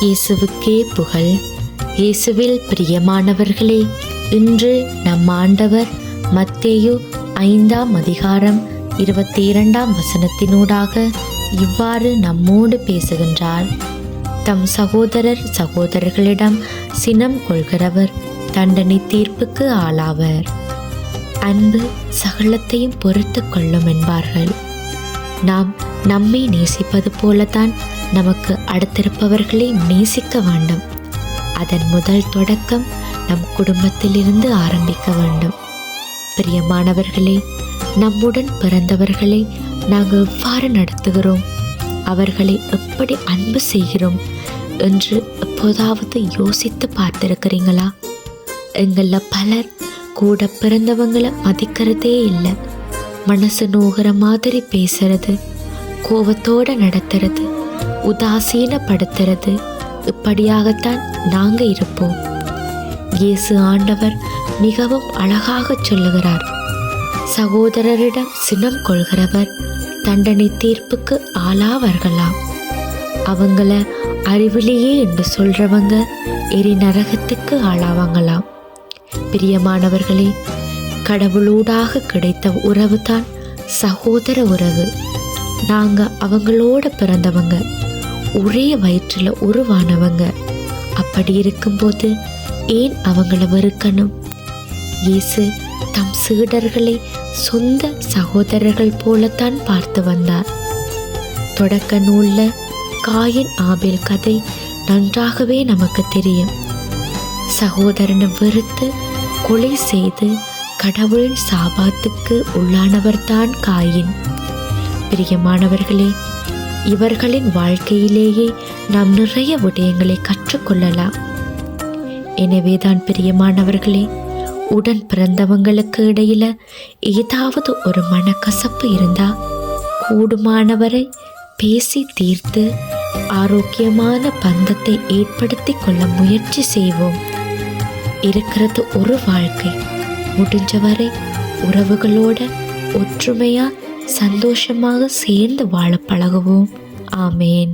இயேசுவுக்கே புகழ். இயேசுவில் பிரியமானவர்களே, இன்று நம் ஆண்டவர் மத்தேயு 5ஆம் அதிகாரம் 22ஆம் வசனத்தினூடாக இவ்வாறு நம்மோடு பேசுகின்றார். தம் சகோதரர் சகோதரர்களிடம் சினம் கொள்கிறவர் தண்டனை தீர்ப்புக்கு ஆளாவர். அன்பு சகலத்தையும் பொறுத்து கொள்ளும் என்பார்கள். நாம் நம்மை நேசிப்பது போலத்தான் நமக்கு அடுத்திருப்பவர்களை நேசிக்க வேண்டும். அதன் முதல் தொடக்கம் நம் குடும்பத்திலிருந்து ஆரம்பிக்க வேண்டும். பிரியமானவர்களே, நம்முடன் பிறந்தவர்களை நாங்கள் எவ்வாறு நடத்துகிறோம், அவர்களை எப்படி அன்பு செய்கிறோம் என்று எப்போதாவது யோசித்து பார்த்திருக்கிறீங்களா? எங்களில் பலர் கூட பிறந்தவங்களை மதிக்கிறதே இல்லை. மனசு நோகிற மாதிரி பேசுறது, கோபத்தோடு நடத்துறது, உதாசீனப்படுத்துறது, இப்படியாகத்தான் நாங்கள் இருப்போம். இயேசு ஆண்டவர் மிகவும் அழகாக சொல்லுகிறார், சகோதரரிடம் சினம் கொள்கிறவர் தண்டனை தீர்ப்புக்கு ஆளாவார்களாம். அவங்கள அறிவிலேயே என்று சொல்றவங்க எரி நரகத்துக்கு ஆளாவாங்களாம். பிரியமானவர்களே, கடவுளூடாக கிடைத்த உறவு தான் சகோதர உறவு. நாங்கள் அவங்களோட பிறந்தவங்க, ஒரே வயிற்றில் உருவானவங்க. அப்படி இருக்கும்போது ஏன் அவங்கள வெறுக்கணும்? இயேசு தம் சீடர்களை சொந்த சகோதரர்கள் போலத்தான் பார்த்து வந்தார். தொடக்க நூலில் காயின் ஆபேல் கதை நன்றாகவே நமக்கு தெரியும். சகோதரனை வெறுத்து கொலை செய்து கடவுளின் சாபாத்துக்கு உள்ளானவர்தான் காயின். பிரியமானவர்களே, இவர்களின் வாழ்க்கையிலேயே நாம் நிறைய விடயங்களை கற்றுக்கொள்ளலாம். எனவேதான் பிரியமானவர்களே, உடன் பிறந்தவங்களுக்கு இடையில ஏதாவது ஒரு மனக்கசப்பு இருந்தா கூடுமானவரை பேசி தீர்த்து ஆரோக்கியமான பந்தத்தை ஏற்படுத்தி கொள்ள முயற்சி செய்வோம். இருக்கிறது ஒரு வாழ்க்கை. முடிஞ்சவரை உறவுகளோட ஒற்றுமையா சந்தோஷமாக சேர்ந்து வாழ பழகுவோம். ஆமேன்.